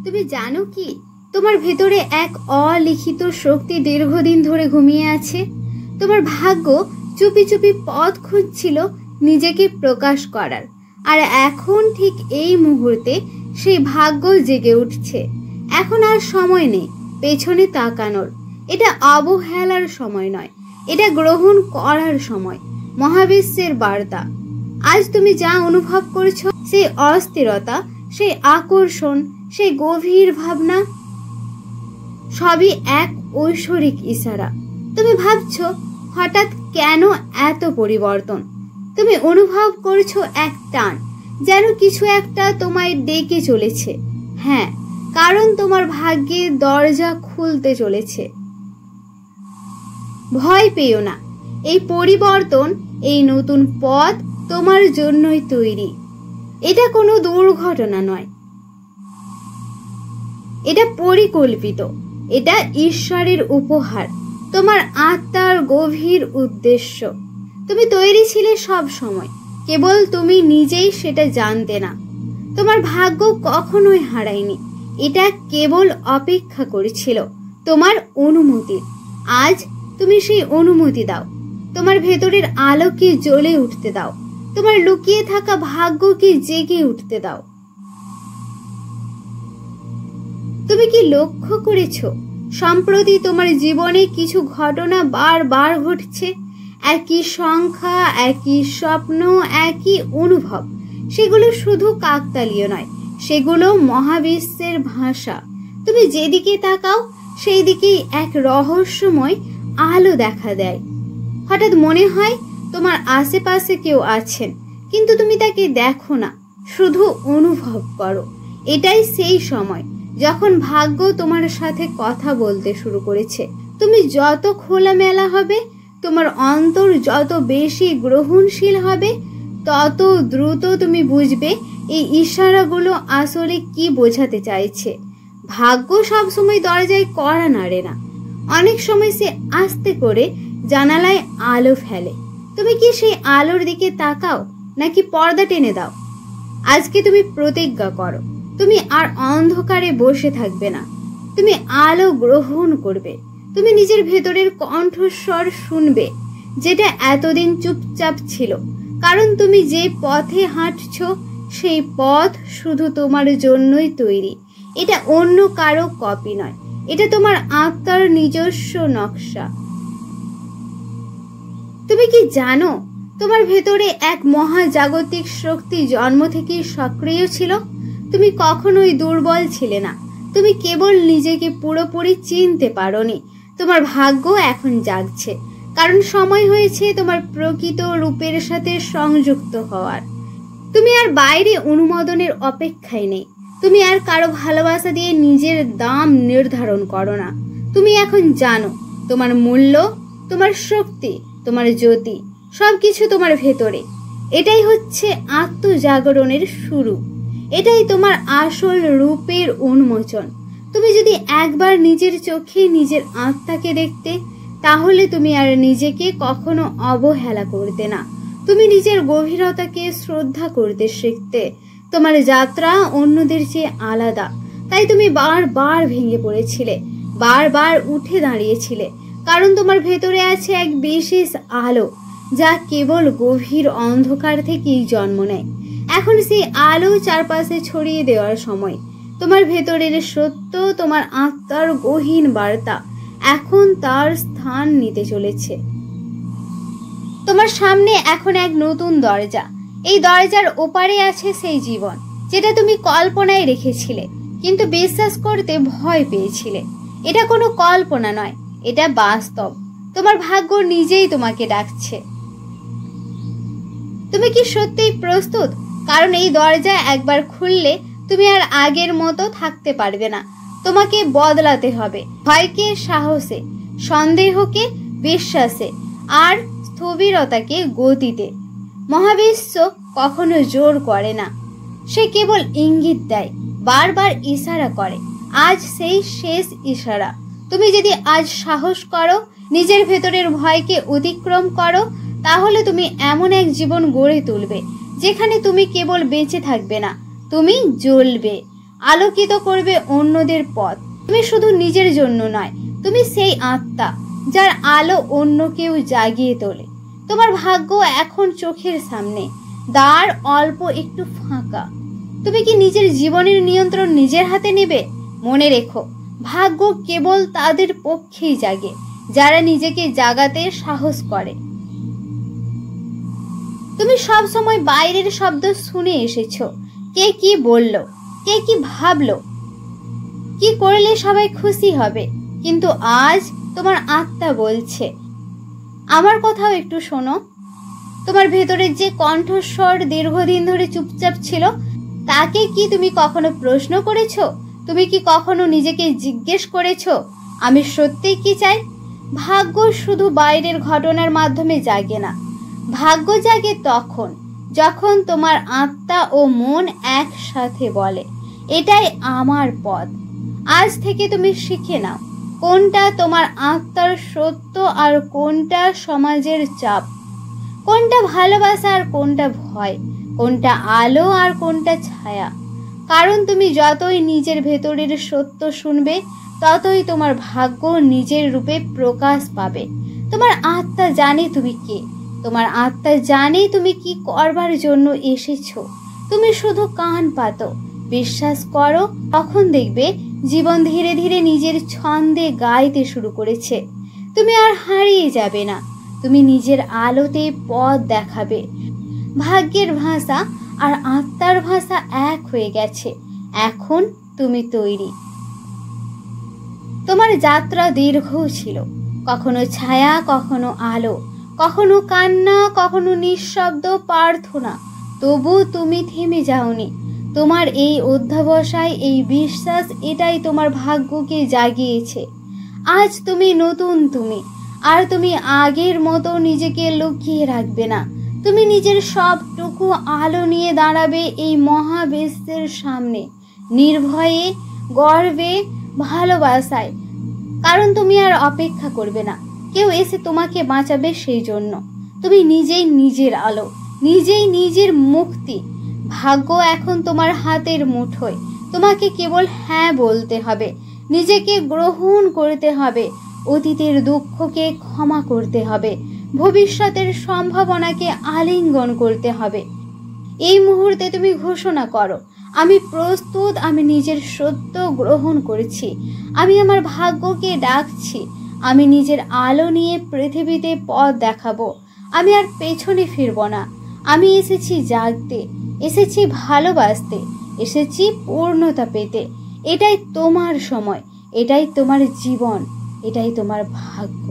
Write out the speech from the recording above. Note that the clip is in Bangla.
তুমি জানো কি, তোমার ভেতরে এক অলিখিত শক্তি দীর্ঘদিন ধরে ঘুমিয়ে আছে। তোমার ভাগ্য চুপি চুপি পথ খুঁজছিল নিজেকে প্রকাশ করার, আর এখন ঠিক এই মুহূর্তে সেই ভাগ্য জেগে উঠছে। এখন আর সময় নেই পেছনে তাকানোর। এটা অবহেলার সময় নয়, এটা গ্রহণ করার সময়। মহাবিশ্বের বার্তা, আজ তুমি যা অনুভব করছো, সেই অস্থিরতা, সেই আকর্ষণ, সেই গভীর ভাবনা, সবই এক ঐশ্বরিক ইশারা। তুমি ভাবছো হঠাৎ কেন এত পরিবর্তন? তুমি অনুভব করছো এক টান, যেন কিছু একটা তোমায় ডেকে চলেছে। হ্যাঁ, কারণ তোমার ভাগ্যের দরজা খুলতে চলেছে। ভয় পেও না, এই পরিবর্তন, এই নতুন পথ তোমার জন্যই তৈরি। এটা কোনো দুর্ঘটনা নয়, এটা পরিকল্পিত, এটা ঈশ্বরের উপহার, তোমার আত্মার গভীর উদ্দেশ্য। তুমি তৈরি ছিলে সব সময়, কেবল তুমি নিজেই সেটা জানতে না। তোমার ভাগ্য কখনোই হারায়নি, এটা কেবল অপেক্ষা করেছিল তোমার অনুমতির। আজ তুমি সেই অনুমতি দাও। তোমার ভেতরের আলোকে জ্বলে উঠতে দাও, তোমার লুকিয়ে থাকা ভাগ্যকে জেগে উঠতে দাও। তুমি কি লক্ষ্য করেছো সম্প্রতি তোমার জীবনে কিছু ঘটনা বারবার ঘটছে? একই সংখ্যা, একই স্বপ্ন, একই অনুভব। সেগুলো শুধু কাকতালীয় নয়, সেগুলো মহাবিশ্বের ভাষা। তুমি যেদিকে তাকাও সেই দিকেই এক রহস্যময় আলো দেখা দেয়। হঠাৎ মনে হয় তোমার আশেপাশে কেউ আছেন, কিন্তু তুমি তাকে দেখো না, শুধু অনুভব করো। এটাই সেই সময় যখন ভাগ্য তোমার সাথে কথা বলতে শুরু করেছে। তুমি যত খোলামেলা হবে, তোমার অন্তর যত বেশি গ্রহণশীল হবে, তত দ্রুত তুমি বুঝবে এই ইশারাগুলো আসলে কি বোঝাতে চাইছে। ভাগ্য সবসময় দরজায় কড়া নাড়ে না, অনেক সময় সে আস্তে করে জানালায় আলো ফেলে। তুমি কি সেই আলোর দিকে তাকাও, নাকি পর্দা টেনে দাও? আজকে তুমি প্রতিজ্ঞা করো, তুমি আর অন্ধকারে বসে থাকবে না। তুমি আলো গ্রহণ করবে। তুমি নিজের ভেতরের কণ্ঠস্বর শুনবে, যেটা এতদিন চুপচাপ ছিল। কারণ তুমি যে পথে হাঁটছো, সেই পথ শুধু তোমার জন্যই তৈরি। এটা অন্য কারো কপি নয়, এটা তোমার আত্মার নিজস্ব নকশা। তুমি কি জানো তোমার ভেতরে এক মহাজাগতিক শক্তি জন্ম থেকেই সক্রিয় ছিল? তুমি কখনোই দুর্বল ছিলে না, তুমি কেবল নিজেকে পুরোপুরি চিনতে পারোনি। তোমার ভাগ্য এখন জাগছে, কারণ সময় হয়েছে তোমার প্রকৃত রূপের সাথে সংযুক্ত হওয়ার। তুমি আর বাইরে অনুমোদনের অপেক্ষায় নেই, তুমি আর কারো ভালোবাসা দিয়ে নিজের দাম নির্ধারণ করো না। তুমি এখন জানো তোমার মূল্য, তোমার শক্তি, তোমার জ্যোতি, সবকিছু তোমার ভেতরে। এটাই হচ্ছে আত্মজাগরণের শুরু, এটাই তোমার আসল রূপের উন্মোচন। তুমি যদি একবার নিজের চোখে নিজের আত্মাকে দেখতে, তাহলে তুমি আর নিজেকে কখনো অবহেলা করতে না। তুমি নিজের গভীরতাকে শ্রদ্ধা করতে শিখতে। তোমার যাত্রা অন্যদের চেয়ে আলাদা, তাই তুমি বারবার ভেঙে পড়েছিলে, বারবার উঠে দাঁড়িয়েছিলে, কারণ তোমার ভেতরে আছে এক বিশেষ আলো, যা কেবল গভীর অন্ধকার থেকেই জন্ম নেয়। এখন সেই আলো চারপাশে ছড়িয়ে দেওয়ার সময়। তোমার ভেতরের সত্য, তোমার আত্মার গহীন বার্তা এখন তার স্থান নিতে চলেছে। তোমার সামনে এখন এক নতুন দরজা। এই দরজার ওপারে আছে সেই জীবন যেটা তুমি কল্পনায় রেখেছিলে, কিন্তু বিশ্বাস করতে ভয় পেয়েছিলে। এটা কোনো কল্পনা নয়, এটা বাস্তব। তোমার ভাগ্য নিজেই তোমাকে ডাকছে। তুমি কি সত্যিই প্রস্তুত? কারণ এই দরজা একবার খুললে তুমি আর আগের মতো থাকতে পারবে না। তোমাকে বদলাতে হবে, ভয়কে সাহসে, সন্দেহকে বিশ্বাসে, আর স্থবিরতাকে গতিতে। মহাবিশ্ব কখনো জোর করে না, সে কেবল ইঙ্গিত দেয়, বারবার ইশারা করে। আজ সেই শেষ ইশারা। তুমি যদি আজ সাহস করো, নিজের ভেতরের ভয়কে অতিক্রম করো, তাহলে তুমি এমন এক জীবন গড়ে তুলবে যেখানে তুমি কেবল বেঁচে থাকবে না, তুমি জ্বলবে। আলোকিত করবে অন্যদের পথ। তুমি শুধু নিজের জন্য নয়, তুমি সেই আত্মা যার আলো অন্য কেউ জাগিয়ে তোলে। তোমার ভাগ্য এখন চোখের সামনে, দ্বার অল্প একটু ফাঁকা। তুমি কি নিজের জীবনের নিয়ন্ত্রণ নিজের হাতে নেবে? মনে রেখো, ভাগ্য কেবল তাদের পক্ষেই জাগে যারা নিজেকে জাগাতে সাহস করে। তুমি সব সময় বাইরের শব্দ শুনে এসেছো, কে কি বলল, কে কি ভাবলো, কি করলে সবাই খুশি হবে। কিন্তু আজ তোমার আত্মা বলছে, আমার কথাও একটু শোনো। তোমার ভেতরের যে কণ্ঠস্বর দীর্ঘদিন ধরে চুপচাপ ছিল, তাকে কি তুমি কখনো প্রশ্ন করেছো? তুমি কি কখনো নিজেকে জিজ্ঞেস করেছো, আমি সত্যিই কি চাই? ভাগ্য শুধু বাইরের ঘটনার মাধ্যমে জাগে না, ভাগ্য জাগে তখন যখন তোমার আত্মা ও মন একসাথে বলে, এটাই আমার পথ। আজ থেকে তুমি শিখে নাও কোনটা তোমার আত্মার সত্য আর কোনটা সমাজের চাপ, কোনটা ভালোবাসা আর কোনটা ভয়, কোনটা আলো আর কোনটা ছায়া। কারণ তুমি যতই নিজের ভেতরের সত্য শুনবে, ততই তোমার ভাগ্য নিজের রূপে প্রকাশ পাবে। তোমার আত্মা জানে তুমি কে, তোমার আত্মা জানে তুমি কি করবার জন্য এসেছো। তুমি শুধু কান পাতো, বিশ্বাস করো, তখন দেখবে জীবন ধীরে ধীরে নিজের ছন্দে গাইতে শুরু করেছে। তুমি আর হারিয়ে যাবে না, তুমি নিজের আলোতে পথ দেখাবে। ভাগ্যের ভাষা আর আত্মার ভাষা এক হয়ে গেছে, এখন তুমি তৈরি। তোমার যাত্রা দীর্ঘ ছিল, কখনো ছায়া, কখনো আলো, কখনো কান্না, কখনো নিঃশব্দ প্রার্থনা। তবু তুমি থেমে যাওনি। তোমার এই অধ্যবসায়, এই বিশ্বাস, এটাই তোমার ভাগ্যকে জাগিয়েছে। আজ তুমি নতুন তুমি, আর তুমি আগের মতো নিজেকে লুকিয়ে রাখবে না। তুমি নিজের সবটুকু আলো নিয়ে দাঁড়াবে এই মহাবিশ্বের সামনে, নির্ভয়ে, গর্বে, ভালোবাসায়। কারণ তুমি আর অপেক্ষা করবে না কেউ এসে তোমাকে বাঁচাবে সেই জন্য। তুমি নিজেই নিজের আলো, নিজেই নিজের মুক্তি। ভাগ্য এখন তোমার হাতের মুঠোয়। তোমাকে কেবল হ্যাঁ বলতে হবে, নিজেকে গ্রহণ করতে হবে, অতীতের দুঃখকে ক্ষমা করতে হবে, ভবিষ্যতের সম্ভাবনাকে আলিঙ্গন করতে হবে। এই মুহূর্তে তুমি ঘোষণা করো, আমি প্রস্তুত, আমি নিজের সত্য গ্রহণ করেছি, আমি আমার ভাগ্যকে ডাকছি, আমি নিজের আলো নিয়ে পৃথিবীতে পথ দেখাবো। আমি আর পেছনে ফিরব না। আমি এসেছি জাগতে, এসেছি ভালোবাসতে, এসেছি পূর্ণতা পেতে। এটাই তোমার সময়, এটাই তোমার জীবন, এটাই তোমার ভাগ্য।